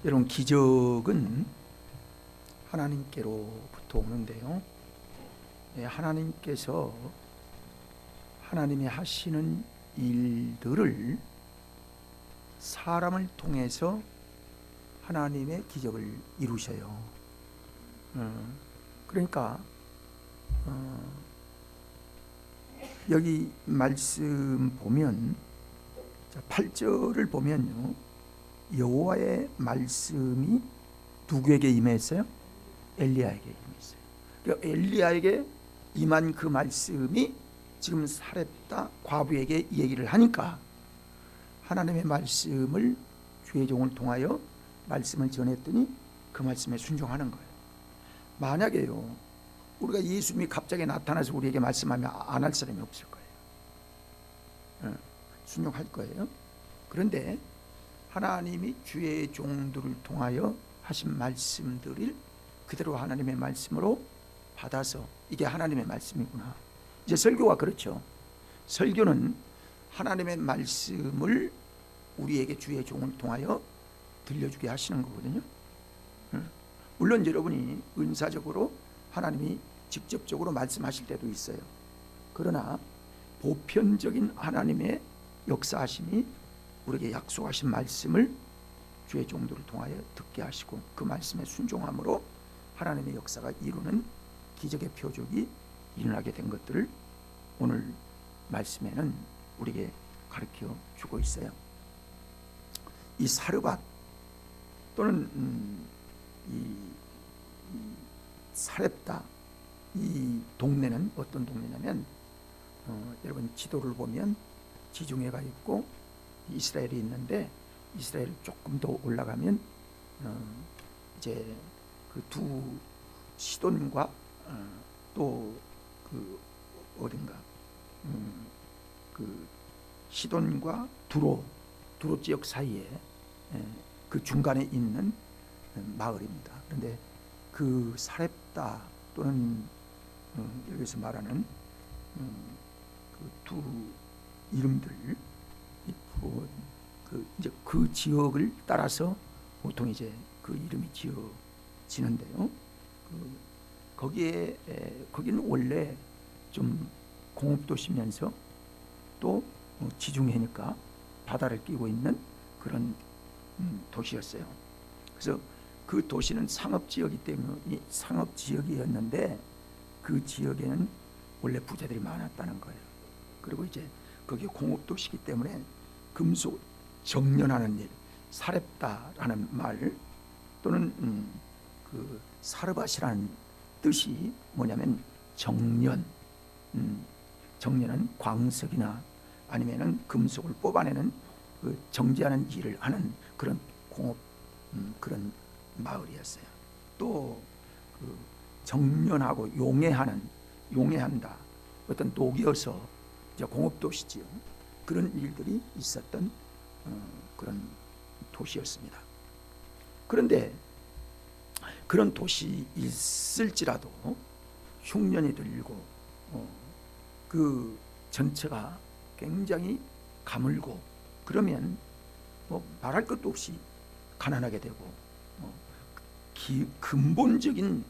여러분, 기적은 하나님께로부터 오는데요. 하나님께서 하나님이 하시는 일들을 사람을 통해서 하나님의 기적을 이루셔요. 그러니까 여기 말씀 보면 8절을 보면요, 여호와의 말씀이 누구에게 임했어요? 엘리야에게 임했어요. 그러니까 엘리야에게 임한 그 말씀이 지금 사렙다 과부에게 얘기를 하니까 하나님의 말씀을 주의 종을 통하여 말씀을 전했더니 그 말씀에 순종하는 거예요. 만약에요, 우리가 예수님이 갑자기 나타나서 우리에게 말씀하면 안 할 사람이 없을 거예요. 순종할 거예요. 그런데 하나님이 주의 종들을 통하여 하신 말씀들을 그대로 하나님의 말씀으로 받아서 이게 하나님의 말씀이구나. 이제 설교가 그렇죠. 설교는 하나님의 말씀을 우리에게 주의 종을 통하여 들려주게 하시는 거거든요. 물론 여러분이 은사적으로 하나님이 직접적으로 말씀하실 때도 있어요. 그러나 보편적인 하나님의 역사하심이 우리에게 약속하신 말씀을 주의 종들을 통하여 듣게 하시고 그 말씀에 순종함으로 하나님의 역사가 이루는 기적의 표적이 일어나게 된 것들을 오늘 말씀에는 우리에게 가르쳐 주고 있어요. 이 사르밧 또는 이 사렙다, 이 동네는 어떤 동네냐면 여러분 지도를 보면 지중해가 있고 이스라엘이 있는데 이스라엘 조금 더 올라가면 이제 그 두 시돈과 또 그 어딘가 그 시돈과 두로 지역 사이에 그 중간에 있는 마을입니다. 그런데 그 사렙다 또는 여기서 말하는 그 두 이름들 이제 그 지역을 따라서 보통 이제 그 이름이 지어지는데요. 거기는 원래 좀 공업도시면서 또 지중해니까 바다를 끼고 있는 그런 도시였어요. 그래서 그 도시는 상업지역이기 때문에 상업지역이었는데 그 지역에는 원래 부자들이 많았다는 거예요. 그리고 이제 거기 공업도시이기 때문에 금속 정련하는 일, 사렙다라는 말 또는 그 사르밧이라는 뜻이 뭐냐면 정련, 정련은 광석이나 아니면은 금속을 뽑아내는 그 정제하는 일을 하는 그런 공업 그런 마을이었어요. 또 그 정련하고 용해한다. 어떤 녹여서 이제 공업도시지요. 그런 일들이 있었던 그런 도시였습니다. 그런데 그런 도시 있을지라도 흉년이 들고 그 전체가 굉장히 가물고 그러면 뭐 말할 것도 없이 가난하게 되고 기본적인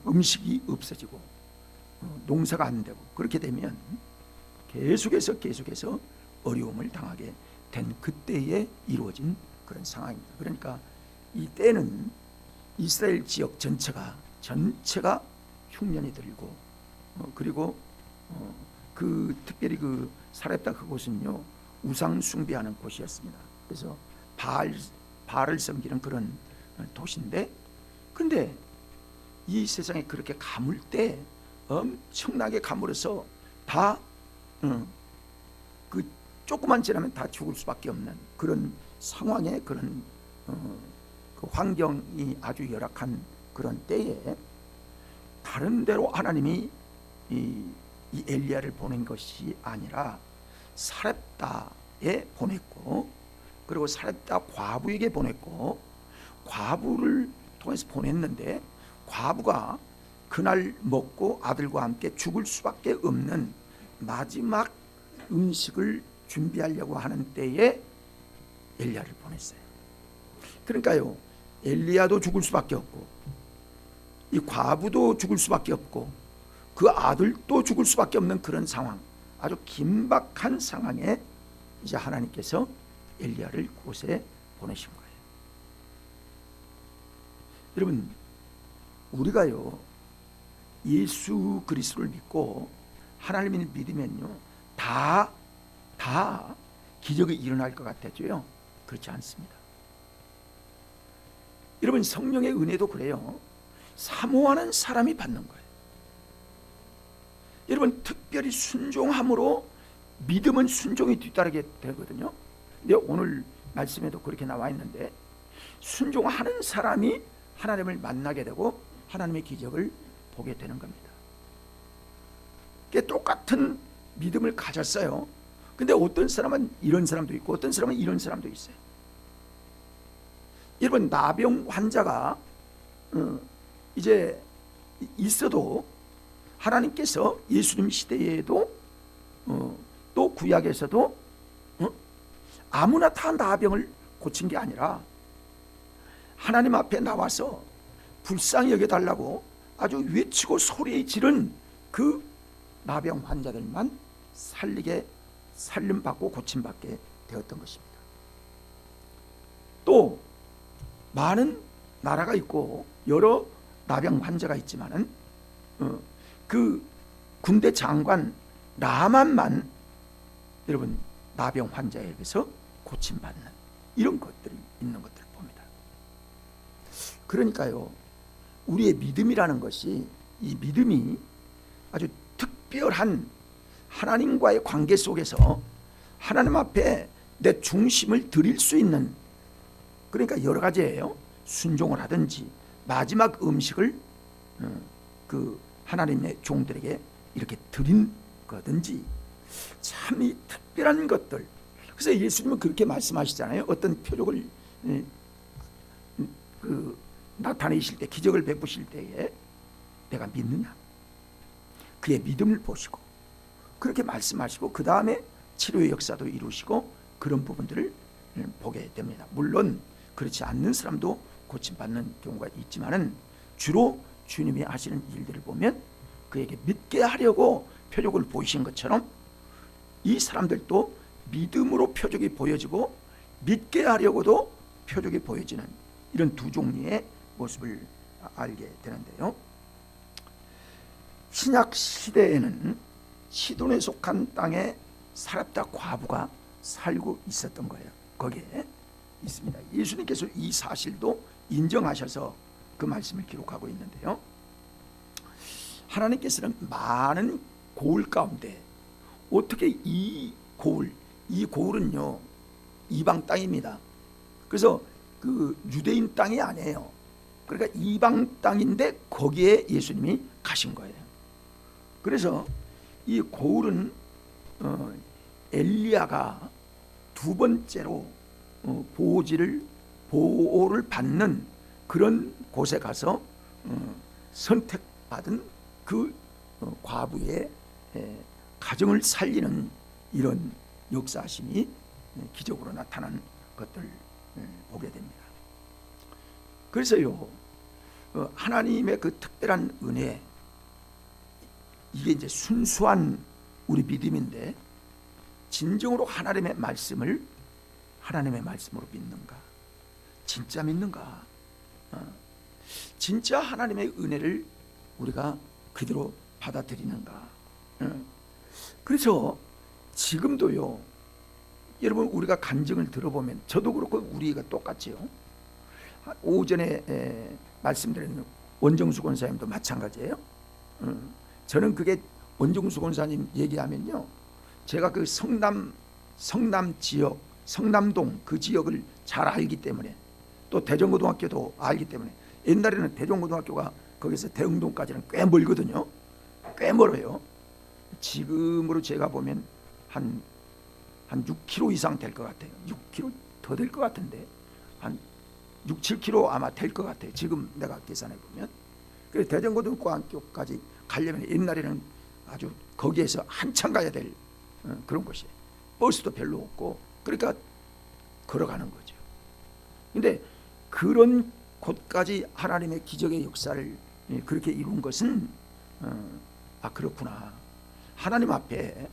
음식이 없어지고 농사가 안 되고 그렇게 되면 계속해서 어려움을 당하게 된 그때에 이루어진 그런 상황입니다. 그러니까 이 때는 이스라엘 지역 전체가 흉년이 들고 그리고 그 특별히 그 사렙다 그곳은요 우상 숭배하는 곳이었습니다. 그래서 바알을 섬기는 그런 도시인데, 근데 이 세상에 그렇게 가물 때 엄청나게 가물어서 다 그 조금만 지나면 다 죽을 수밖에 없는 그런 상황에 그런 그 환경이 아주 열악한 그런 때에 다른 데로 하나님이 이 엘리야를 보낸 것이 아니라 사렙다에 보냈고 그리고 사렙다 과부에게 보냈고 과부를 통해서 보냈는데 과부가 그날 먹고 아들과 함께 죽을 수밖에 없는 마지막 음식을 준비하려고 하는 때에 엘리야를 보냈어요. 그러니까요, 엘리야도 죽을 수밖에 없고 이 과부도 죽을 수밖에 없고 그 아들도 죽을 수밖에 없는 그런 상황, 아주 긴박한 상황에 이제 하나님께서 엘리야를 그곳에 보내신 거예요. 여러분, 우리가요 예수 그리스도를 믿고 하나님을 믿으면요 다 기적이 일어날 것 같아져요. 그렇지 않습니다. 여러분, 성령의 은혜도 그래요. 사모하는 사람이 받는 거예요. 여러분, 특별히 순종함으로 믿음은 순종이 뒤따르게 되거든요. 근데 오늘 말씀에도 그렇게 나와 있는데 순종하는 사람이 하나님을 만나게 되고 하나님의 기적을 보게 되는 겁니다. 똑같은 믿음을 가졌어요. 근데 어떤 사람은 이런 사람도 있고 어떤 사람은 이런 사람도 있어요. 여러분, 나병 환자가 이제 있어도 하나님께서 예수님 시대에도 또 구약에서도 아무나 다 나병을 고친 게 아니라 하나님 앞에 나와서 불쌍히 여겨달라고 아주 외치고 소리 지른 그 나병 환자들만 살림받고 고침받게 되었던 것입니다. 또 많은 나라가 있고 여러 나병 환자가 있지만은 그 군대 장관 나만만 여러분 나병 환자에게서 고침받는 이런 것들이 있는 것들을 봅니다. 그러니까요, 우리의 믿음이라는 것이, 이 믿음이 아주 특별한 하나님과의 관계 속에서 하나님 앞에 내 중심을 드릴 수 있는, 그러니까 여러 가지예요. 순종을 하든지 마지막 음식을 그 하나님의 종들에게 이렇게 드린 거든지, 참 이 특별한 것들. 그래서 예수님은 그렇게 말씀하시잖아요. 어떤 표적을 나타내실 때, 기적을 베푸실 때에 내가 믿느냐, 그의 믿음을 보시고 그렇게 말씀하시고 그 다음에 치료의 역사도 이루시고 그런 부분들을 보게 됩니다. 물론 그렇지 않는 사람도 고침받는 경우가 있지만은 주로 주님이 하시는 일들을 보면 그에게 믿게 하려고 표적을 보이신 것처럼 이 사람들도 믿음으로 표적이 보여지고 믿게 하려고도 표적이 보여지는 이런 두 종류의 모습을 알게 되는데요. 신약 시대에는 시돈에 속한 땅에 사렙다 과부가 살고 있었던 거예요. 거기에 있습니다. 예수님께서 이 사실도 인정하셔서 그 말씀을 기록하고 있는데요. 하나님께서는 많은 고을 가운데 어떻게 이 고을은요 이방 땅입니다. 그래서 그 유대인 땅이 아니에요. 그러니까 이방 땅인데 거기에 예수님이 가신 거예요. 그래서 이 고을은 엘리야가 두 번째로 보호를 받는 그런 곳에 가서 선택받은 그 과부의 가정을 살리는 이런 역사심이 기적으로 나타난 것들을 보게 됩니다. 그래서요, 하나님의 그 특별한 은혜, 이게 이제 순수한 우리 믿음인데, 진정으로 하나님의 말씀을 하나님의 말씀으로 믿는가, 진짜 믿는가, 진짜 하나님의 은혜를 우리가 그대로 받아들이는가. 그래서 지금도요, 여러분 우리가 간증을 들어보면 저도 그렇고 우리가 똑같지요. 오전에 말씀드린 원정수 권사님도 마찬가지예요. 저는 그게 원정수 권사님 얘기하면요, 제가 그 성남 지역, 성남동 그 지역을 잘 알기 때문에, 또 대전고등학교도 알기 때문에, 옛날에는 대전고등학교가 거기서 대흥동까지는 꽤 멀거든요. 꽤 멀어요. 지금으로 제가 보면 한 6km 이상 될 것 같아요. 6km 더 될 것 같은데 한 6, 7km 아마 될 것 같아요. 지금 내가 계산해 보면. 그래서 대전고등학교까지 가려면 옛날에는 아주 거기에서 한참 가야 될 그런 곳이에요. 버스도 별로 없고, 그러니까 걸어가는 거죠. 근데 그런 곳까지 하나님의 기적의 역사를 그렇게 이룬 것은 그렇구나. 하나님 앞에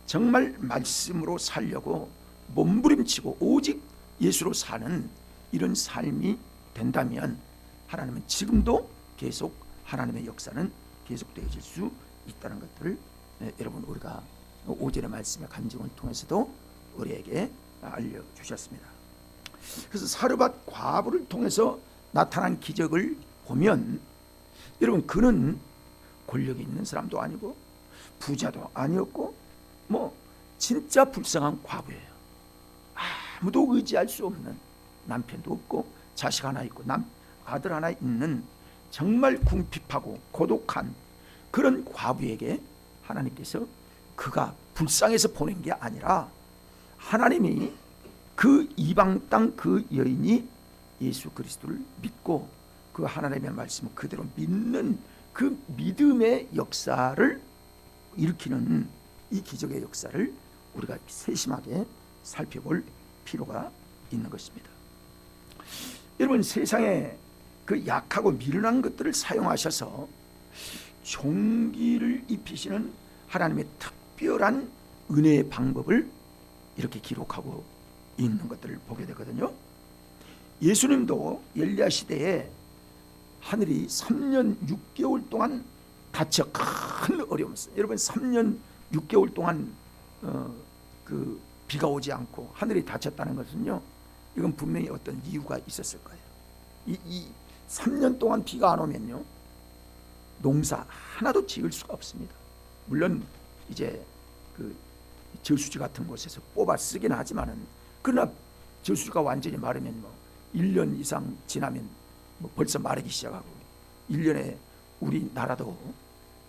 정말 말씀으로 살려고 몸부림치고 오직 예수로 사는 이런 삶이 된다면 하나님은 지금도 계속 하나님의 역사는 계속되어질 수 있다는 것들을 여러분 우리가 5절의 말씀의 간증을 통해서도 우리에게 알려주셨습니다. 그래서 사르밧 과부를 통해서 나타난 기적을 보면 여러분 그는 권력이 있는 사람도 아니고 부자도 아니었고 진짜 불쌍한 과부예요. 아무도 의지할 수 없는, 남편도 없고 자식 하나 있고 아들 하나 있는 정말 궁핍하고 고독한 그런 과부에게 하나님께서 그가 불쌍해서 보낸 게 아니라 하나님이 그 이방 땅 그 여인이 예수 그리스도를 믿고 그 하나님의 말씀을 그대로 믿는 그 믿음의 역사를 일으키는 이 기적의 역사를 우리가 세심하게 살펴볼 필요가 있는 것입니다. 여러분 세상에 그 약하고 미련한 것들을 사용하셔서 종기를 입히시는 하나님의 특별한 은혜의 방법을 이렇게 기록하고 있는 것들을 보게 되거든요. 예수님도 엘리야 시대에 하늘이 3년 6개월 동안 닫혀 큰 어려움이 있어요. 여러분 3년 6개월 동안 그 비가 오지 않고 하늘이 닫혔다는 것은요, 이건 분명히 어떤 이유가 있었을 거예요. 이 3년 동안 비가 안 오면요 농사 하나도 지을 수가 없습니다. 물론 이제 그 저수지 같은 곳에서 뽑아 쓰긴 하지만은, 그러나 저수지가 완전히 마르면 1년 이상 지나면 벌써 마르기 시작하고, 1년에 우리나라도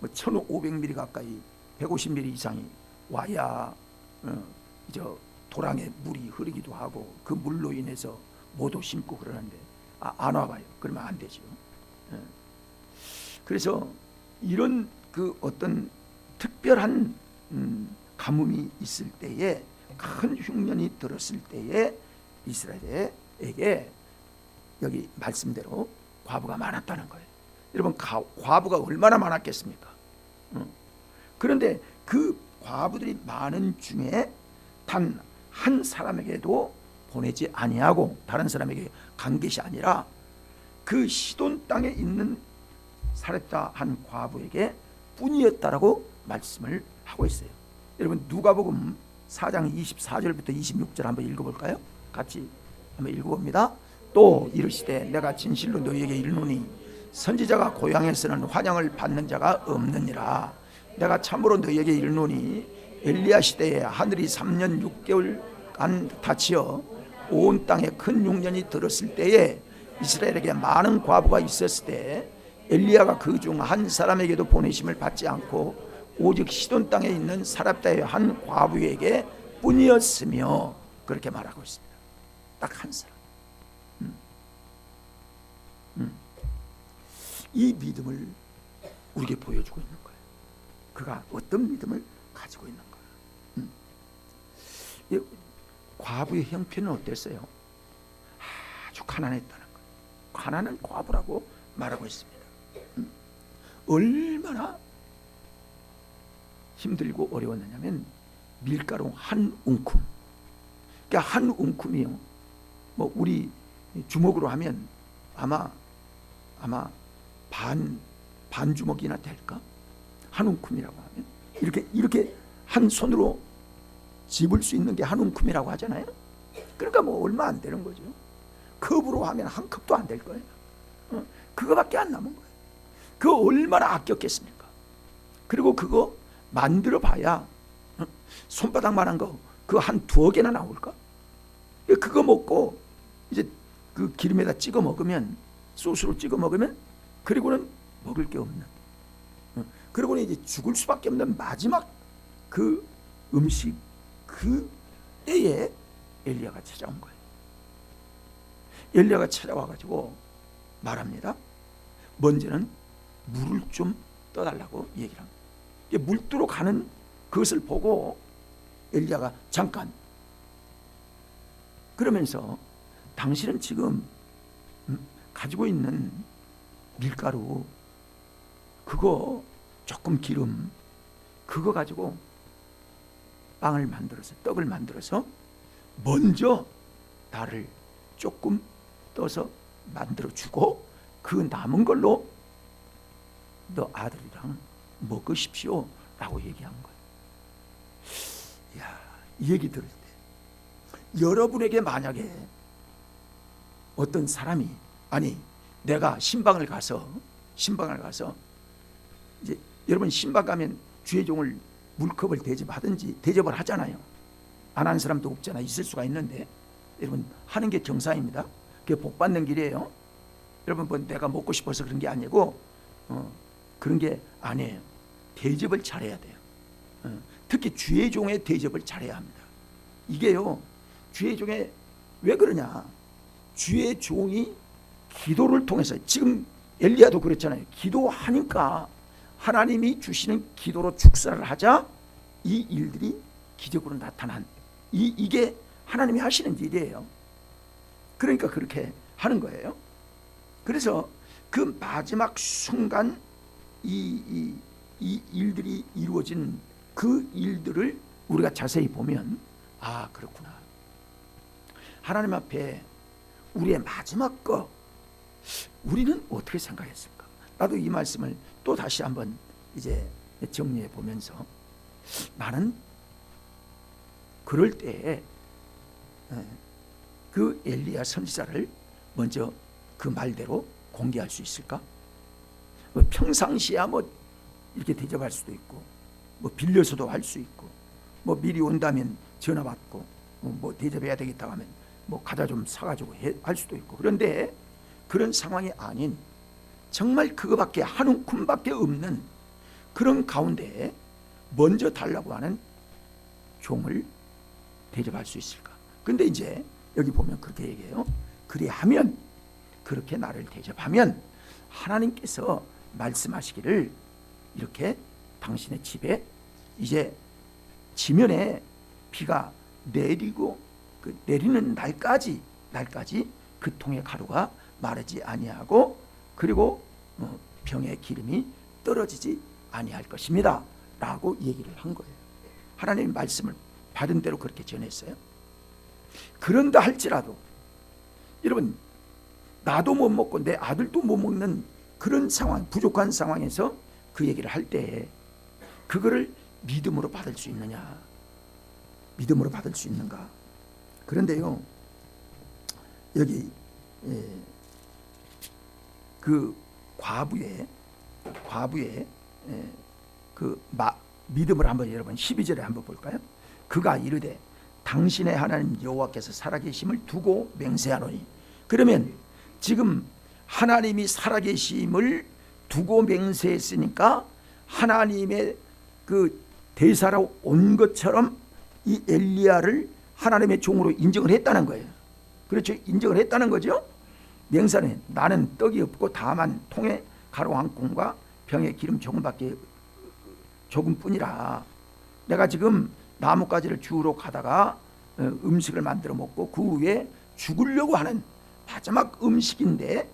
1500mm 가까이 150mm 이상이 와야 도랑에 물이 흐르기도 하고 그 물로 인해서 모도 심고 그러는데 안 와봐요. 그러면 안 되죠. 그래서 이런 그 어떤 특별한 가뭄이 있을 때에, 큰 흉년이 들었을 때에 이스라엘에게 여기 말씀대로 과부가 많았다는 거예요. 여러분 과부가 얼마나 많았겠습니까? 그런데 그 과부들이 많은 중에 단 한 사람에게도 보내지 아니하고 다른 사람에게 간 것이 아니라 그 시돈 땅에 있는 사렙다 한 과부에게 뿐이었다라고 말씀을 하고 있어요. 여러분 누가복음 4장 24절부터 26절 한번 읽어볼까요? 같이 한번 읽어봅니다. 또 이르시되 내가 진실로 너희에게 이르노니 선지자가 고향에서는 환영을 받는 자가 없느니라. 내가 참으로 너희에게 이르노니 엘리야 시대에 하늘이 3년 6개월간 닫혀 온 땅에 큰 흉년이 들었을 때에 이스라엘에게 많은 과부가 있었을 때 엘리야가 그 중 한 사람에게도 보내심을 받지 않고 오직 시돈 땅에 있는 사렙다의 한 과부에게 뿐이었으며, 그렇게 말하고 있습니다. 딱 한 사람. 이 믿음을 우리에게 보여주고 있는 거예요. 그가 어떤 믿음을 가지고 있는 거예요. 과부의 형편은 어땠어요? 아주 가난했다는 거예요. 가난한 과부라고 말하고 있습니다. 얼마나 힘들고 어려웠느냐면 밀가루 한 웅큼, 그러니까 한 웅큼이요, 우리 주먹으로 하면 아마 반 주먹이나 될까? 한 웅큼이라고 하면 이렇게 한 손으로 집을 수 있는 게 한 웅큼이라고 하잖아요. 그러니까 얼마 안 되는 거죠. 컵으로 하면 한 컵도 안 될 거예요. 그거밖에 안 남은 거예요. 그거 얼마나 아꼈겠습니까? 그리고 그거 만들어 봐야 손바닥만한 거 그거 한 두어 개나 나올까? 그거 먹고 이제 그 기름에다 찍어 먹으면, 소스로 찍어 먹으면, 그리고는 먹을 게 없는, 그리고는 이제 죽을 수밖에 없는 마지막 그 음식, 그 때에 엘리야가 찾아온 거예요. 엘리야가 찾아와가지고 말합니다. 먼저는 물을 좀 떠달라고 얘기를 합니다. 물두러 가는 그것을 보고 엘리야가 잠깐, 그러면서 당신은 지금 가지고 있는 밀가루, 그거 조금 기름, 그거 가지고 빵을 만들어서, 떡을 만들어서 먼저 나를 조금 떠서 만들어 주고 그 남은 걸로 너 아들이랑 먹으십시오 라고 얘기한 거예요. 이 얘기 들을 때 여러분에게 만약에 어떤 사람이, 아니 내가 신방을 가서 이제 여러분 신방 가면 주의 종을 물컵을 대접하든지 대접을 하잖아요. 안 하는 사람도 없잖아. 있을 수가 있는데 여러분 하는 게 정상입니다. 그게 복 받는 길이에요. 여러분 뭐 내가 먹고 싶어서 그런 게 아니고 그런 게 아니에요. 대접을 잘해야 돼요. 특히 주의 종의 대접을 잘해야 합니다. 이게요, 주의 종의, 왜 그러냐, 주의 종이 기도를 통해서, 지금 엘리야도 그랬잖아요. 기도하니까 하나님이 주시는 기도로 축사를 하자 이 일들이 기적으로 나타난, 이게 하나님이 하시는 일이에요. 그러니까 그렇게 하는 거예요. 그래서 그 마지막 순간 이 일들이 이루어진 그 일들을 우리가 자세히 보면, 아 그렇구나, 하나님 앞에 우리의 마지막 거 우리는 어떻게 생각했을까? 나도 이 말씀을 또 다시 한번 이제 정리해 보면서, 나는 그럴 때에 그 엘리야 선지자를 먼저 그 말대로 공개할 수 있을까? 평상시야 뭐 이렇게 대접할 수도 있고, 뭐 빌려서도 할 수 있고, 뭐 미리 온다면 전화 받고, 뭐 대접해야 되겠다 하면 뭐 과자 좀 사가지고 할 수도 있고, 그런데 그런 상황이 아닌 정말 그거밖에 한 움큼밖에 없는 그런 가운데 먼저 달라고 하는 종을 대접할 수 있을까? 근데 이제 여기 보면 그렇게 얘기해요. 그리하면, 그렇게 나를 대접하면 하나님께서 말씀하시기를, 이렇게 당신의 집에 이제 지면에 비가 내리고 그 내리는 날까지 그 통의 가루가 마르지 아니하고, 그리고 병의 기름이 떨어지지 아니할 것입니다 라고 얘기를 한 거예요. 하나님의 말씀을 받은 대로 그렇게 전했어요. 그런다 할지라도 여러분, 나도 못 먹고 내 아들도 못 먹는 그런 상황, 부족한 상황에서 그 얘기를 할 때 그거를 믿음으로 받을 수 있느냐, 믿음으로 받을 수 있는가? 그런데요, 여기 그 과부의 그 믿음을 한번 여러분 12절에 한번 볼까요? 그가 이르되 당신의 하나님 여호와께서 살아계심을 두고 맹세하노니. 그러면 지금 하나님이 살아계심을 두고 맹세했으니까 하나님의 그 대사로 온 것처럼 이 엘리야를 하나님의 종으로 인정을 했다는 거예요. 그렇죠? 인정을 했다는 거죠. 맹세는 나는 떡이 없고 다만 통에 가루 한 콩과 병에 기름 조금뿐이라. 내가 지금 나뭇가지를 주우러 가다가 음식을 만들어 먹고 그 후에 죽으려고 하는 마지막 음식인데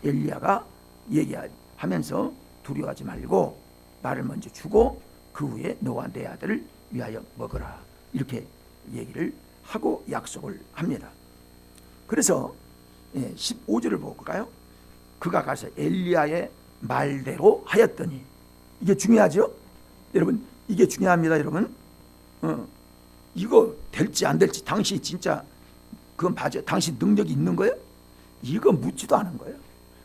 엘리야가 얘기하면서 두려워하지 말고 나를 먼저 주고 그 후에 너와 내 아들을 위하여 먹으라, 이렇게 얘기를 하고 약속을 합니다. 그래서 15절을 볼까요? 그가 가서 엘리야의 말대로 하였더니. 이게 중요하죠? 여러분, 이게 중요합니다. 여러분, 이거 될지 안 될지 당신이 진짜 그건 맞아요. 당신 능력이 있는 거예요? 이거 묻지도 않은 거예요.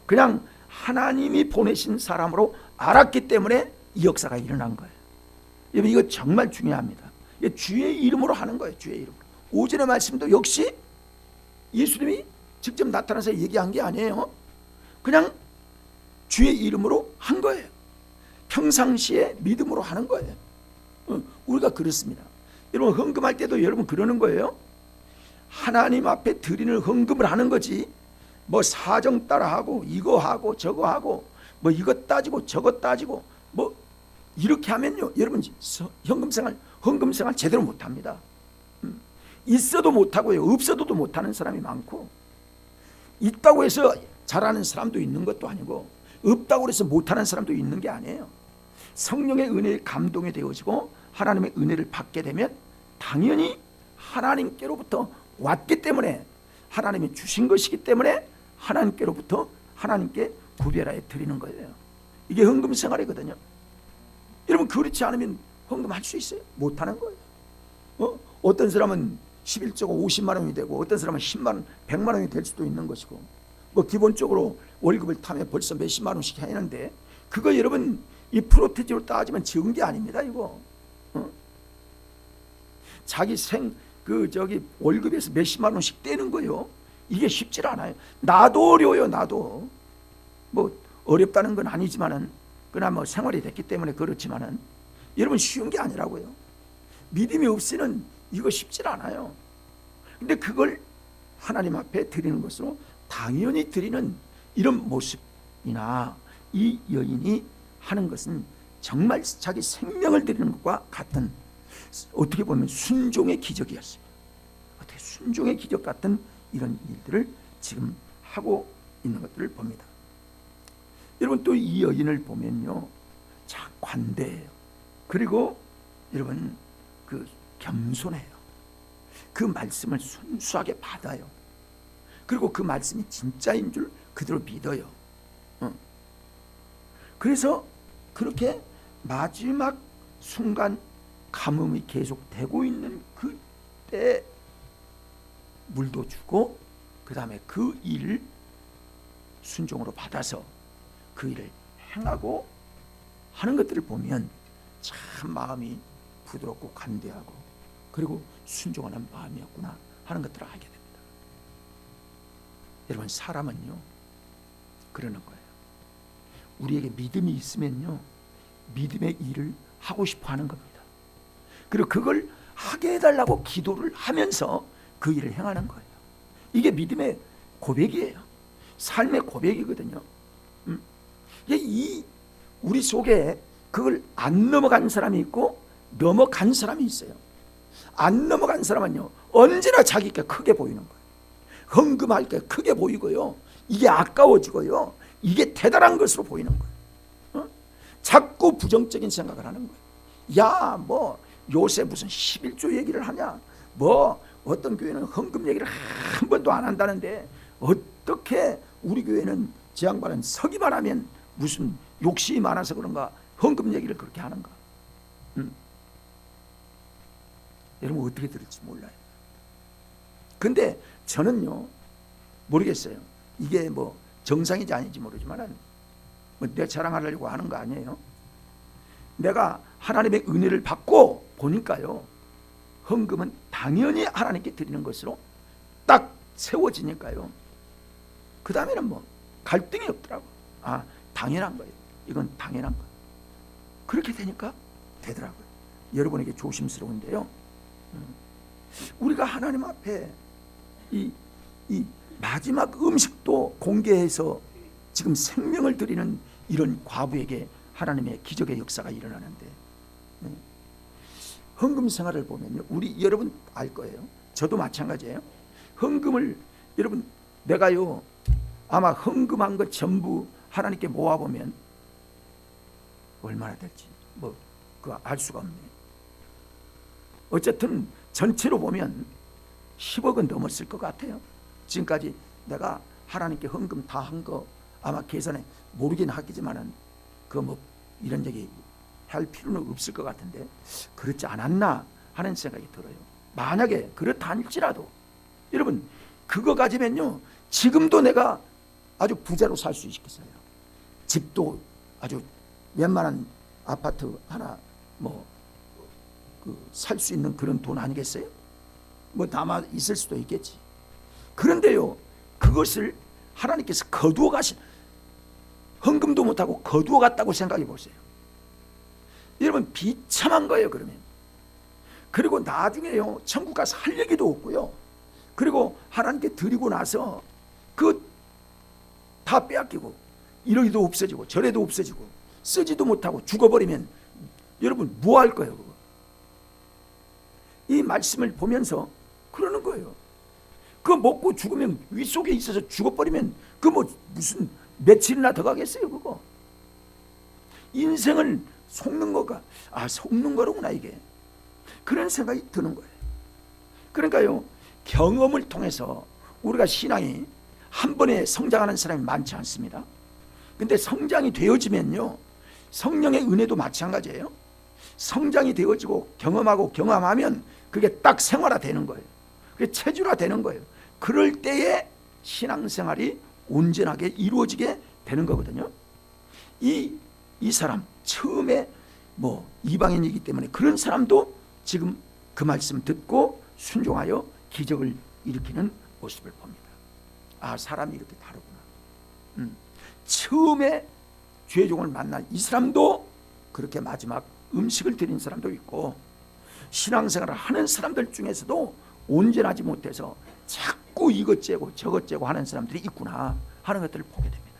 그냥 하나님이 보내신 사람으로 알았기 때문에 이 역사가 일어난 거예요. 여러분, 이거 정말 중요합니다. 주의 이름으로 하는 거예요. 주의 이름으로. 오전의 말씀도 역시 예수님이 직접 나타나서 얘기한 게 아니에요. 그냥 주의 이름으로 한 거예요. 평상시에 믿음으로 하는 거예요. 우리가 그렇습니다. 여러분, 헌금할 때도 여러분 그러는 거예요. 하나님 앞에 드리는 헌금을 하는 거지, 뭐 사정 따라 하고 이거 하고 저거 하고 뭐 이거 따지고 저거 따지고 뭐 이렇게 하면요, 여러분 헌금 생활 제대로 못합니다. 있어도 못하고요, 없어도 못하는 사람이 많고, 있다고 해서 잘하는 사람도 있는 것도 아니고 없다고 해서 못하는 사람도 있는 게 아니에요. 성령의 은혜에 감동이 되어지고 하나님의 은혜를 받게 되면 당연히 하나님께로부터 왔기 때문에, 하나님이 주신 것이기 때문에 하나님께로부터 하나님께 구별하여 드리는 거예요. 이게 헌금 생활이거든요. 여러분, 그렇지 않으면 헌금할 수 있어요? 못하는 거예요. 어떤 사람은 11조가 50만 원이 되고 어떤 사람은 10만 원, 100만 원이 될 수도 있는 것이고, 뭐 기본적으로 월급을 타면 벌써 몇십만 원씩 하는데, 그거 여러분 이 프로테지로 따지면 적은 게 아닙니다. 이거 자기 월급에서 몇십만 원씩 떼는 거요. 이게 쉽지 않아요. 나도 어려워요. 나도 뭐 어렵다는 건 아니지만은, 그나마 뭐 생활이 됐기 때문에 그렇지만은 여러분 쉬운 게 아니라고요. 믿음이 없이는 이거 쉽지 않아요. 근데 그걸 하나님 앞에 드리는 것으로 당연히 드리는 이런 모습이나 이 여인이 하는 것은 정말 자기 생명을 드리는 것과 같은, 어떻게 보면 순종의 기적이었어요. 어떻게 순종의 기적 같은 이런 일들을 지금 하고 있는 것들을 봅니다. 여러분, 또 이 여인을 보면요, 참 관대해요. 그리고 여러분 그 겸손해요. 그 말씀을 순수하게 받아요. 그리고 그 말씀이 진짜인 줄 그대로 믿어요. 그래서 그렇게 마지막 순간 가뭄이 계속되고 있는 그때 물도 주고, 그 다음에 그 일을 순종으로 받아서 그 일을 행하고 하는 것들을 보면 참 마음이 부드럽고 간대하고, 그리고 순종하는 마음이었구나 하는 것들을 알게 됩니다. 여러분, 사람은요 그러는 거예요. 우리에게 믿음이 있으면요 믿음의 일을 하고 싶어 하는 겁니다. 그리고 그걸 하게 해달라고 기도를 하면서 그 일을 행하는 거예요. 이게 믿음의 고백이에요. 삶의 고백이거든요. 이 우리 속에 그걸 안 넘어간 사람이 있고 넘어간 사람이 있어요. 안 넘어간 사람은요 언제나 자기가 크게 보이는 거예요. 헌금할 게 크게 보이고요, 이게 아까워지고요, 이게 대단한 것으로 보이는 거예요. 자꾸 부정적인 생각을 하는 거예요. 야, 뭐 요새 무슨 11조 얘기를 하냐, 뭐 어떤 교회는 헌금 얘기를 한 번도 안 한다는데 어떻게 우리 교회는 제 양반은 서기만 하면 무슨 욕심이 많아서 그런가 헌금 얘기를 그렇게 하는가. 여러분 어떻게 들을지 몰라요. 근데 저는요 모르겠어요. 이게 뭐 정상인지 아닌지 모르지만 뭐 내 자랑하려고 하는 거 아니에요. 내가 하나님의 은혜를 받고 보니까요, 헌금은 당연히 하나님께 드리는 것으로 딱 세워지니까요, 그 다음에는 뭐 갈등이 없더라고. 아, 당연한 거예요. 이건 당연한 거예요. 그렇게 되니까 되더라고요. 여러분에게 조심스러운데요, 우리가 하나님 앞에 이 마지막 음식도 공개해서 지금 생명을 드리는 이런 과부에게 하나님의 기적의 역사가 일어나는데, 헌금 생활을 보면요, 우리 여러분 알 거예요. 저도 마찬가지예요. 헌금을 여러분 내가요 아마 헌금한 것 전부 하나님께 모아보면 얼마나 될지 뭐 그거 알 수가 없네요. 어쨌든 전체로 보면 10억은 넘었을 것 같아요. 지금까지 내가 하나님께 헌금 다 한 거 아마 계산에 모르긴 하겠지만은 그 뭐 이런 얘기 할 필요는 없을 것 같은데 그렇지 않았나 하는 생각이 들어요. 만약에 그렇다 할지라도 여러분 그거 가지면요 지금도 내가 아주 부자로 살 수 있겠어요. 집도 아주 웬만한 아파트 하나 뭐 살 수 있는 그런 돈 아니겠어요? 뭐 담아 있을 수도 있겠지. 그런데요 그것을 하나님께서 거두어 가신, 헌금도 못하고 거두어 갔다고 생각해 보세요. 여러분 비참한 거예요. 그러면 그리고 나중에요 천국 가서 할 얘기도 없고요, 그리고 하나님께 드리고 나서 그 다 빼앗기고 이러기도 없어지고 저래도 없어지고 쓰지도 못하고 죽어버리면 여러분 뭐 할 거예요? 그거? 이 말씀을 보면서 그러는 거예요. 그거 먹고 죽으면 윗속에 있어서 죽어버리면 그 뭐 무슨 며칠이나 더 가겠어요. 그거 인생을 속는 거가 속는 거로구나 이게. 그런 생각이 드는 거예요. 그러니까요, 경험을 통해서 우리가 신앙이 한 번에 성장하는 사람이 많지 않습니다. 근데 성장이 되어지면요, 성령의 은혜도 마찬가지예요. 성장이 되어지고 경험하고 경험하면 그게 딱 생활화되는 거예요. 그게 체질화되는 거예요. 그럴 때에 신앙생활이 온전하게 이루어지게 되는 거거든요. 이 사람 처음에 뭐 이방인이기 때문에 그런 사람도 지금 그 말씀 듣고 순종하여 기적을 일으키는 모습을 봅니다. 사람이 이렇게 다르구나. 처음에 죄종을 만난 이 사람도 그렇게 마지막 음식을 드린 사람도 있고, 신앙생활을 하는 사람들 중에서도 온전하지 못해서 자꾸 이것 째고 저것 째고 하는 사람들이 있구나 하는 것들을 보게 됩니다.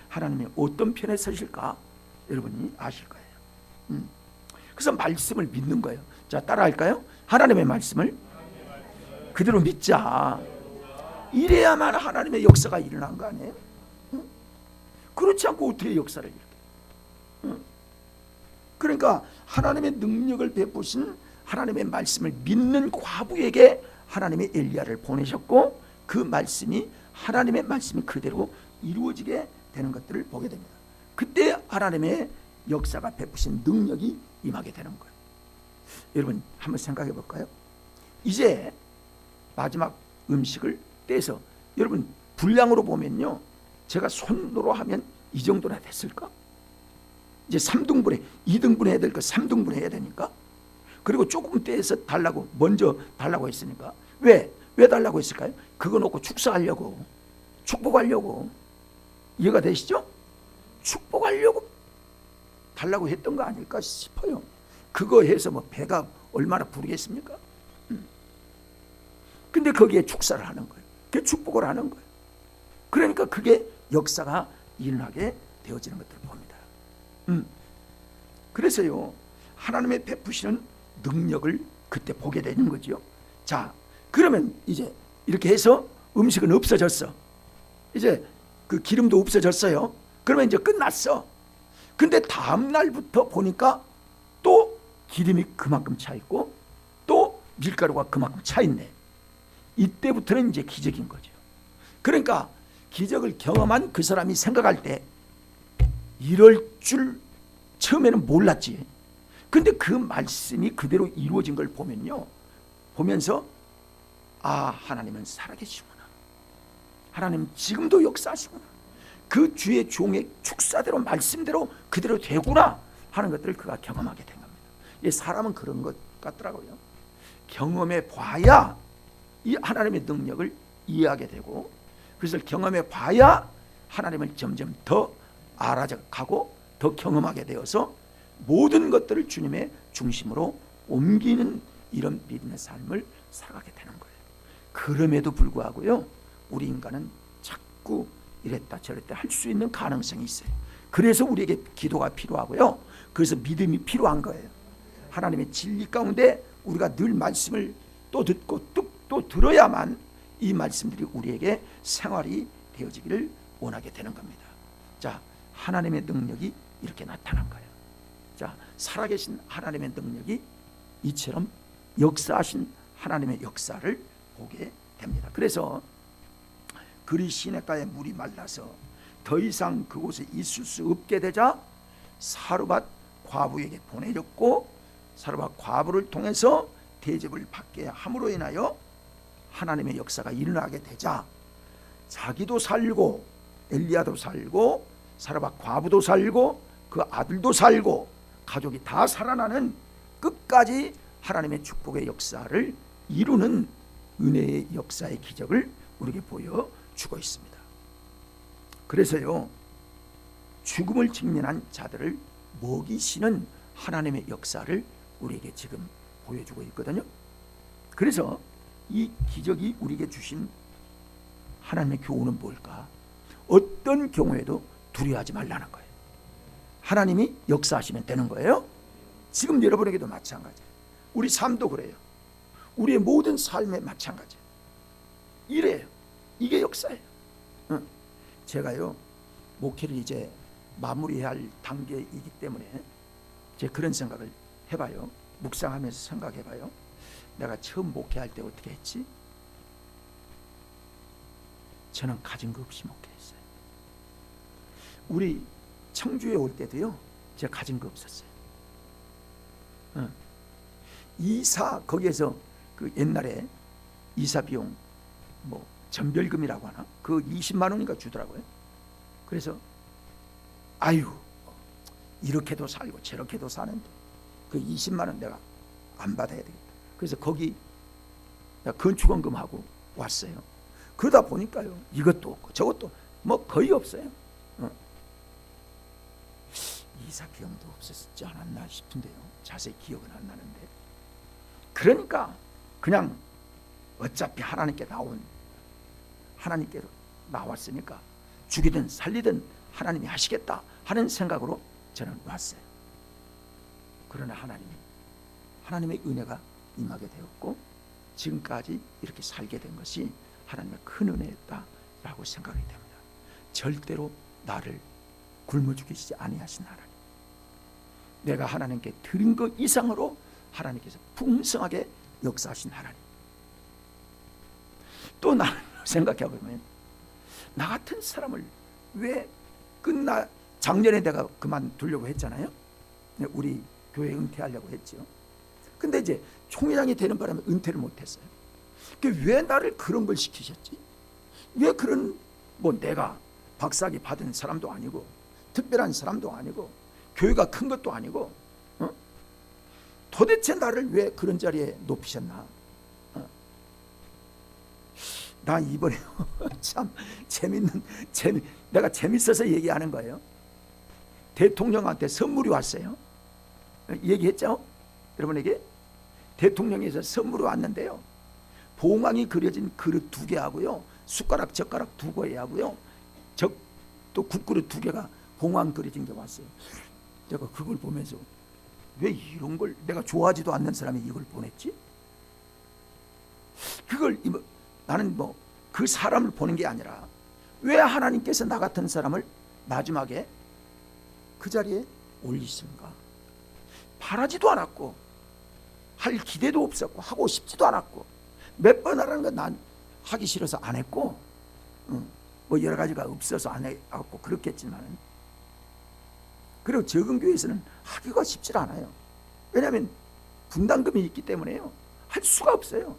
하나님이 어떤 편에 서실까 여러분이 아실 거예요. 그래서 말씀을 믿는 거예요. 자, 따라할까요? 하나님의 말씀을 그대로 믿자. 이래야만 하나님의 역사가 일어난 거 아니에요? 그렇지 않고 어떻게 역사를 일으켜? 그러니까 하나님의 능력을 베푸신 하나님의 말씀을 믿는 과부에게 하나님의 엘리야를 보내셨고, 그 말씀이 하나님의 말씀이 그대로 이루어지게 되는 것들을 보게 됩니다. 그때 하나님의 역사가 베푸신 능력이 임하게 되는 거예요. 여러분 한번 생각해 볼까요? 이제 마지막 음식을 떼서, 여러분 분량으로 보면요, 제가 손으로 하면 이 정도나 됐을까? 이제 3등분에 2등분 해야 될 거 3등분 해야 되니까. 그리고 조금 떼서 달라고, 먼저 달라고 했으니까. 왜 달라고 했을까요? 그거 놓고 축사하려고, 축복하려고. 이해가 되시죠? 축복하려고 달라고 했던 거 아닐까 싶어요. 그거 해서 뭐 배가 얼마나 부르겠습니까? 근데 거기에 축사를 하는 거예요. 그게 축복을 하는 거예요. 그러니까 그게 역사가 일어나게 되어지는 것들을 봅니다. 그래서요, 하나님의 베푸시는 능력을 그때 보게 되는 거죠. 자, 그러면 이제 이렇게 해서 음식은 없어졌어. 이제 그 기름도 없어졌어요. 그러면 이제 끝났어. 근데 다음 날부터 보니까 또 기름이 그만큼 차 있고 또 밀가루가 그만큼 차 있네. 이때부터는 이제 기적인 거죠. 그러니까 기적을 경험한 그 사람이 생각할 때 이럴 줄 처음에는 몰랐지. 근데 그 말씀이 그대로 이루어진 걸 보면요, 보면서 하나님은 살아계시구나. 하나님 지금도 역사하시구나. 그 주의 종의 축사대로 말씀대로 그대로 되구나 하는 것들을 그가 경험하게 된 겁니다. 이 사람은 그런 것 같더라고요. 경험해 봐야 이 하나님의 능력을 이해하게 되고, 그것을 경험해 봐야 하나님을 점점 더 알아가고 더 경험하게 되어서 모든 것들을 주님의 중심으로 옮기는 이런 믿음의 삶을 살아가게 되는 거예요. 그럼에도 불구하고요, 우리 인간은 자꾸 이랬다 저랬다 할 수 있는 가능성이 있어요. 그래서 우리에게 기도가 필요하고요, 그래서 믿음이 필요한 거예요. 하나님의 진리 가운데 우리가 늘 말씀을 또 듣고 또 들어야만 이 말씀들이 우리에게 생활이 되어지기를 원하게 되는 겁니다. 자, 하나님의 능력이 이렇게 나타난 거예요. 자, 살아계신 하나님의 능력이 이처럼 역사하신 하나님의 역사를 보게 됩니다. 그래서 그리 시냇가에 물이 말라서 더 이상 그곳에 있을 수 없게 되자 사르밧 과부에게 보내졌고, 사르밧 과부를 통해서 대접을 받게 함으로 인하여 하나님의 역사가 일어나게 되자 자기도 살고 엘리야도 살고 사르밧 과부도 살고 그 아들도 살고 가족이 다 살아나는 끝까지 하나님의 축복의 역사를 이루는 은혜의 역사의 기적을 우리에게 보여주고 있습니다. 그래서요, 죽음을 직면한 자들을 먹이시는 하나님의 역사를 우리에게 지금 보여주고 있거든요. 그래서 이 기적이 우리에게 주신 하나님의 교훈은 뭘까? 어떤 경우에도 두려워하지 말라는 거예요. 하나님이 역사하시면 되는 거예요. 지금 여러분에게도 마찬가지예요. 우리 삶도 그래요. 우리의 모든 삶에 마찬가지예요. 이래요. 이게 역사예요. 제가요 목회를 이제 마무리해야 할 단계이기 때문에 이제 그런 생각을 해봐요. 묵상하면서 생각해봐요. 내가 처음 목회할 때 어떻게 했지? 저는 가진 거 없이 목회했어요. 우리 청주에 올 때도요 제가 가진 거 없었어요. 이사 거기에서 그 옛날에 이사 비용 뭐 전별금이라고 하나 그 20만 원인가 주더라고요. 그래서 아유 이렇게도 살고 저렇게도 사는데 그 20만 원 내가 안 받아야 되겠다. 그래서 거기 건축원금하고 왔어요. 그러다 보니까요 이것도 없고 저것도 뭐 거의 없어요. 이사 비용도 없었지 않았나 싶은데요. 자세히 기억은 안 나는데. 그러니까 그냥 어차피 하나님께로 나왔으니까 죽이든 살리든 하나님이 하시겠다 하는 생각으로 저는 왔어요. 그러나 하나님의 은혜가 임하게 되었고 지금까지 이렇게 살게 된 것이 하나님의 큰 은혜였다라고 생각이 됩니다. 절대로 나를 굶어 죽이시지 아니하신 하나님, 내가 하나님께 드린 것 이상으로 하나님께서 풍성하게 역사하신 하나님. 또 나는 생각해보면 나 같은 사람을 왜 작년에 내가 그만두려고 했잖아요. 우리 교회 은퇴하려고 했죠. 근데 이제 총회장이 되는 바람에 은퇴를 못했어요. 왜 나를 그런 걸 시키셨지? 왜 그런 내가 박사학위 받은 사람도 아니고 특별한 사람도 아니고 교회가 큰 것도 아니고 도대체 나를 왜 그런 자리에 높이셨나? 나 이번에 참 내가 재밌어서 얘기하는 거예요. 대통령한테 선물이 왔어요. 얘기했죠? 여러분에게 대통령에서 선물이 왔는데요. 봉황이 그려진 그릇 2개 하고요. 숟가락 젓가락 2개 하고요. 또 국그릇 2개가 봉황 그려진 게 왔어요. 제가 그걸 보면서 왜 이런 걸 내가 좋아하지도 않는 사람이 이걸 보냈지? 나는 그 사람을 보는 게 아니라 왜 하나님께서 나 같은 사람을 마지막에 그 자리에 올리신가? 바라지도 않았고 할 기대도 없었고 하고 싶지도 않았고 몇 번 하라는 건 난 하기 싫어서 안 했고 여러 가지가 없어서 안 했고 그렇겠지만 그리고 적은 교회에서는 하기가 쉽지 않아요. 왜냐하면 분담금이 있기 때문에요. 할 수가 없어요.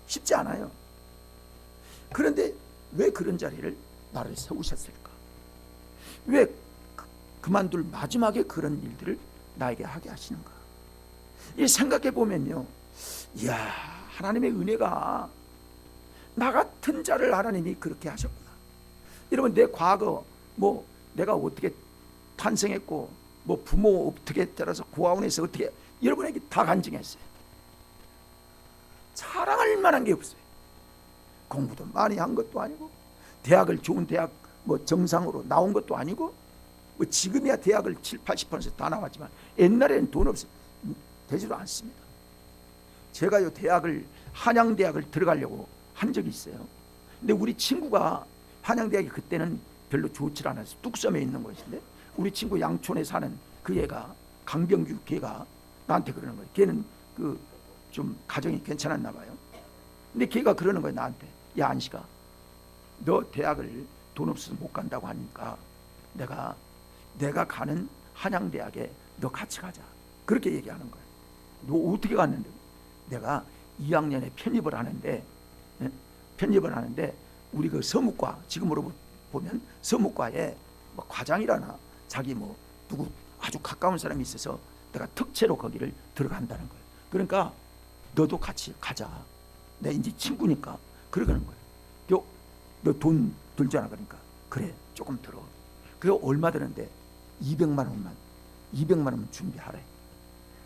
쉽지 않아요. 그런데 왜 그런 자리를 나를 세우셨을까? 왜 그만둘 마지막에 그런 일들을 나에게 하게 하시는가? 이 생각해 보면요, 이야, 하나님의 은혜가 나 같은 자를 하나님이 그렇게 하셨구나. 여러분, 내 과거 내가 어떻게 탄생했고 부모 어떻게 따라서 고아원에서 어떻게 여러분에게 다 간증했어요. 자랑할 만한 게 없어요. 공부도 많이 한 것도 아니고 좋은 대학 정상으로 나온 것도 아니고 지금이야 대학을 70-80% 다 나왔지만 옛날에는 돈 없어 되지도 않습니다. 제가요 한양대학을 들어가려고 한 적이 있어요. 근데 우리 친구가 한양대학이 그때는 별로 좋지 않아서 뚝섬에 있는 곳인데 우리 친구 양촌에 사는 그 애가 강병규 걔가 나한테 그러는 거예요. 걔는 좀 가정이 괜찮았나 봐요. 근데 걔가 그러는 거예요 나한테. 야 안식아, 너 대학을 돈 없어서 못 간다고 하니까 내가 가는 한양대학에 너 같이 가자. 그렇게 얘기하는 거예요. 너 어떻게 갔는데? 내가 2학년에 편입을 하는데 우리 그 서무과, 지금으로 보면 서무과에 과장이라나 자기 누구 아주 가까운 사람이 있어서 내가 특채로 거기를 들어간다는 거예요. 그러니까 너도 같이 가자. 내 이제 친구니까 그러는 거예요. 너 돈 들잖아. 그러니까 그래 조금 들어. 그리고 얼마 드는데 200만 원만 준비하래.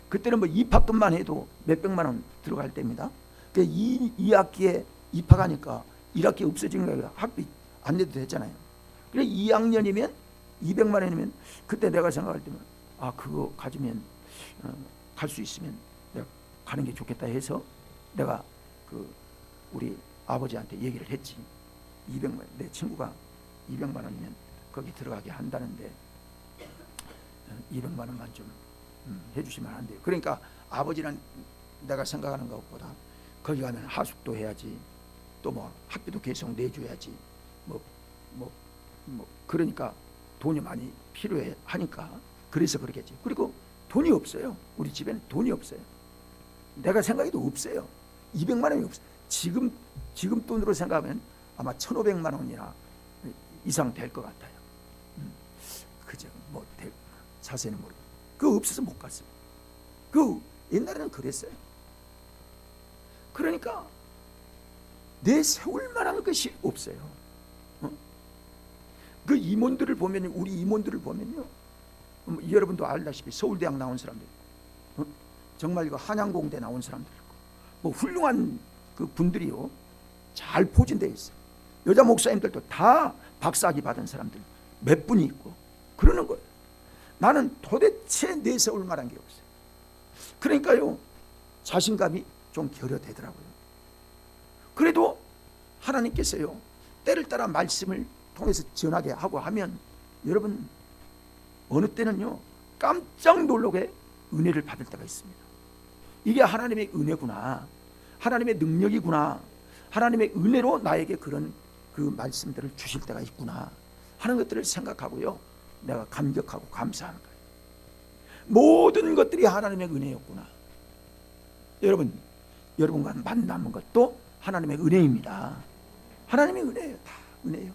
그때는 입학금만 해도 몇백만 원 들어갈 때입니다. 그러니까 2학기에 입학하니까 1학기 없어진 거예요. 학비 안 내도 됐잖아요. 그래 2학년이면 200만 원이면 그때 내가 생각할 때면 그거 가지면 갈 수 있으면 내가 가는 게 좋겠다 해서 내가 우리 아버지한테 얘기를 했지. 200만, 내 친구가 200만 원이면 거기 들어가게 한다는데 200만 원만 좀 해주시면 안 돼요. 그러니까 아버지는 내가 생각하는 것보다 거기 가면 하숙도 해야지, 또 뭐 학비도 계속 내줘야지, 그러니까 돈이 많이 필요해 하니까 그래서 그러겠지. 그리고 돈이 없어요. 우리 집에는 돈이 없어요. 내가 생각해도 없어요. 200만 원이 없어요. 지금 돈으로 생각하면 아마 1,500만 원이나 이상 될 것 같아요. 그죠? 뭐 자세는 모르고. 그거 없어서 못 갔어요. 그 옛날에는 그랬어요. 그러니까 내세울 만한 것이 없어요. 그 임원들을 보면, 우리 임원들을 보면요, 여러분도 알다시피 서울대학 나온 사람들, 정말 이거 한양공대 나온 사람들, 뭐 훌륭한 그 분들이요, 잘 포진되어 있어요. 여자 목사님들도 다 박사학위 받은 사람들 몇 분이 있고 그러는 거예요. 나는 도대체 내세울 만한 게 없어요. 그러니까요, 자신감이 좀 결여되더라고요. 그래도 하나님께서요, 때를 따라 말씀을 통해서 전하게 하고 하면, 여러분 어느 때는요 깜짝 놀라게 은혜를 받을 때가 있습니다. 이게 하나님의 은혜구나, 하나님의 능력이구나, 하나님의 은혜로 나에게 그런 그 말씀들을 주실 때가 있구나 하는 것들을 생각하고요, 내가 감격하고 감사하는 거예요. 모든 것들이 하나님의 은혜였구나. 여러분과 만나는 것도 하나님의 은혜입니다. 하나님의 은혜예요. 다 은혜예요.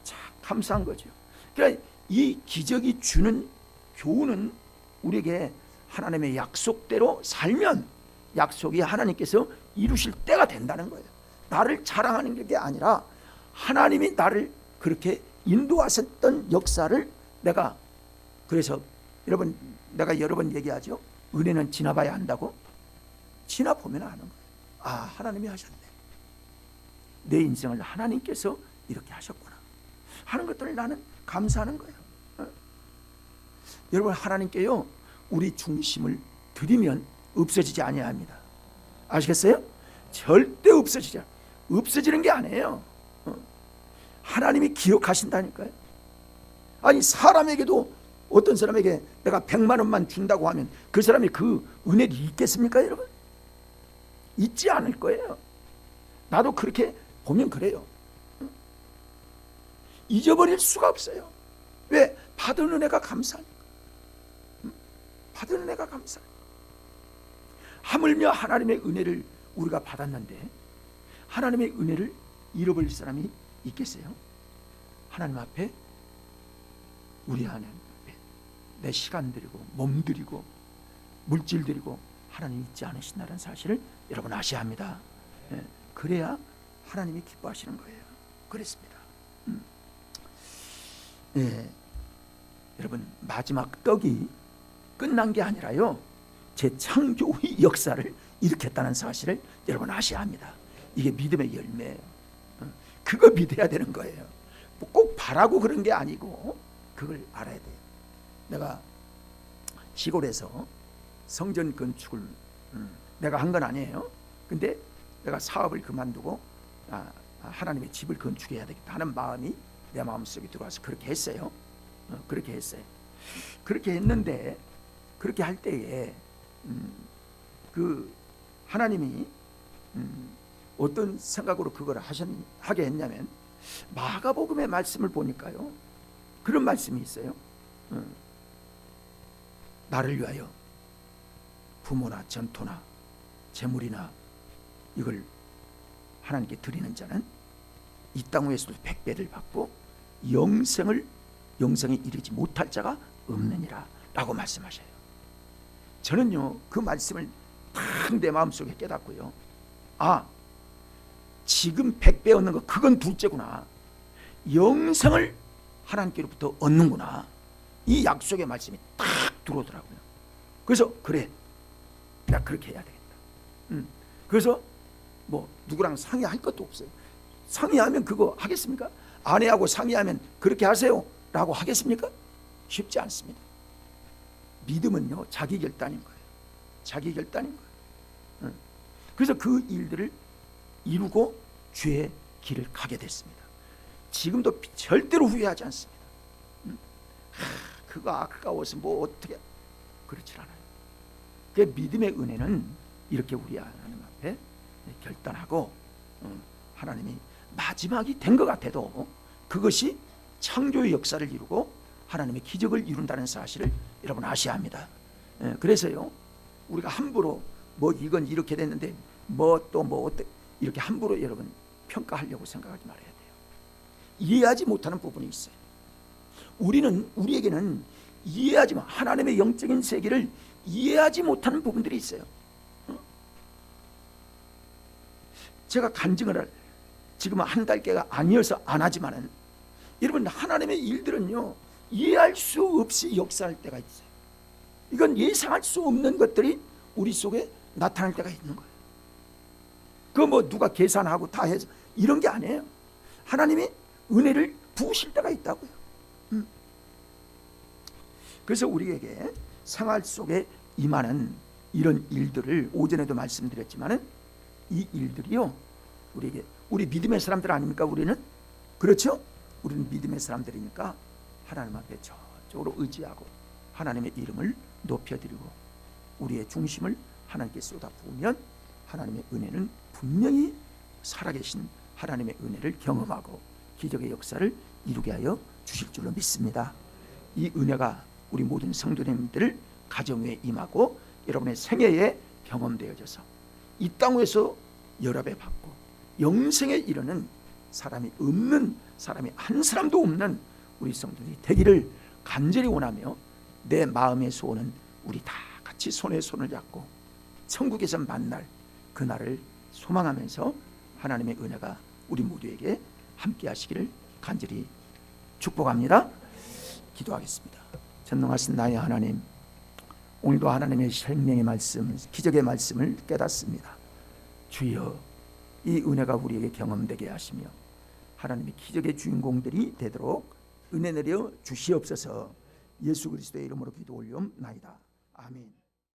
참 감사한 거죠. 그러니까 이 기적이 주는 교훈은 우리에게 하나님의 약속대로 살면 약속이 하나님께서 이루실 때가 된다는 거예요. 나를 자랑하는 게 아니라 하나님이 나를 그렇게 인도하셨던 역사를 내가, 그래서 내가 여러 번 얘기하죠. 은혜는 지나봐야 한다고. 지나보면 아는 거예요. 아, 하나님이 하셨네. 내 인생을 하나님께서 이렇게 하셨구나 하는 것들을 나는 감사하는 거예요. 여러분, 하나님께요 우리 중심을 드리면 없어지지 아니합니다. 아시겠어요? 절대 없어지는 게 아니에요. 하나님이 기억하신다니까요. 아니, 사람에게도, 어떤 사람에게 내가 100만 원만 준다고 하면 그 사람이 그 은혜를 잊겠습니까, 여러분? 잊지 않을 거예요. 나도 그렇게 보면 그래요. 잊어버릴 수가 없어요. 왜? 받은 은혜가 감사하니까. 받은 은혜가 감사하니까. 하물며 하나님의 은혜를 우리가 받았는데 하나님의 은혜를 잃어버릴 사람이 있겠어요? 하나님 앞에, 우리 하나님 앞에 내 시간 드리고 몸 드리고 물질 드리고 하나님 잊지 않으신다는 사실을 여러분 아셔야 합니다. 그래야 하나님이 기뻐하시는 거예요. 그렇습니다. 여러분, 마지막 떡이 끝난 게 아니라요, 재창조의 역사를 일으켰다는 사실을 여러분 아셔야 합니다. 이게 믿음의 열매예요. 그거 믿어야 되는 거예요. 꼭 바라고 그런 게 아니고 그걸 알아야 돼요. 내가 시골에서 성전 건축을 내가 한 건 아니에요. 근데 내가 사업을 그만두고 하나님의 집을 건축해야 되겠다 하는 마음이 내 마음속에 들어와서 그렇게 했어요. 그렇게 했어요. 그렇게 했는데, 그렇게 할 때에 그 하나님이 어떤 생각으로 그걸 하게 했냐면, 마가복음의 말씀을 보니까요, 그런 말씀이 있어요. 나를 위하여 부모나 전토나 재물이나 이걸 하나님께 드리는 자는 이 땅 위에서도 100배를 받고 영생에 이르지 못할 자가 없느니라 라고 말씀하셔요. 저는요 그 말씀을 딱 내 마음속에 깨닫고요, 아, 지금 100배 얻는 거 그건 둘째구나, 영생을 하나님께로부터 얻는구나, 이 약속의 말씀이 딱 들어오더라고요. 그래서 그래, 나 그렇게 해야 되겠다. 그래서 뭐 누구랑 상의할 것도 없어요. 상의하면 그거 하겠습니까? 아내하고 상의하면 그렇게 하세요 라고 하겠습니까? 쉽지 않습니다. 믿음은요 자기 결단인 거예요. 자기 결단인 거예요. 그래서 그 일들을 이루고 주의 길을 가게 됐습니다. 지금도 절대로 후회하지 않습니다. 그거 아까워서 뭐 어떻게, 그렇지 않아요. 그 믿음의 은혜는 이렇게 우리 하나님 앞에 결단하고 하나님이 마지막이 된 것 같아도 그것이 창조의 역사를 이루고 하나님의 기적을 이룬다는 사실을 여러분 아셔야 합니다. 그래서요, 우리가 함부로 뭐 이건 이렇게 됐는데 뭐 또 뭐 어떻게 이렇게 함부로 여러분 평가하려고 생각하지 말아야 돼요. 이해하지 못하는 부분이 있어요. 우리에게는 이해하지 못, 하나님의 영적인 세계를 이해하지 못하는 부분들이 있어요. 제가 간증을 지금 한 달째가 아니어서 안 하지만은, 여러분 하나님의 일들은요 이해할 수 없이 역사할 때가 있어요. 이건 예상할 수 없는 것들이 우리 속에 나타날 때가 있는 거예요. 그 뭐 누가 계산하고 다 해서 이런 게 아니에요. 하나님이 은혜를 부으실 때가 있다고요. 그래서 우리에게 생활 속에 임하는 이런 일들을 오전에도 말씀드렸지만은, 이 일들이요 우리에게, 우리 믿음의 사람들 아닙니까? 우리는 그렇죠? 우리는 믿음의 사람들이니까 하나님 앞에 저쪽으로 의지하고 하나님의 이름을 높여드리고 우리의 중심을 하나님께 쏟아부으면 하나님의 은혜는 분명히 살아계신 하나님의 은혜를 경험하고 기적의 역사를 이루게 하여 주실 줄로 믿습니다. 이 은혜가 우리 모든 성도님들 가정 위에 임하고 여러분의 생애에 경험되어져서 이 땅 위에서 열압에 받고 영생에 이르는 사람이 한 사람도 없는 우리 성도들이 되기를 간절히 원하며, 내 마음의 소원은 우리 다 같이 손에 손을 잡고 천국에서 만날 그날을 소망하면서 하나님의 은혜가 우리 모두에게 함께 하시기를 간절히 축복합니다. 기도하겠습니다. 전능하신 나의 하나님, 오늘도 하나님의 생명의 말씀, 기적의 말씀을 깨닫습니다. 주여, 이 은혜가 우리에게 경험되게 하시며 하나님의 기적의 주인공들이 되도록 은혜 내려 주시옵소서. 예수 그리스도의 이름으로 기도 올리옵나이다. 아멘.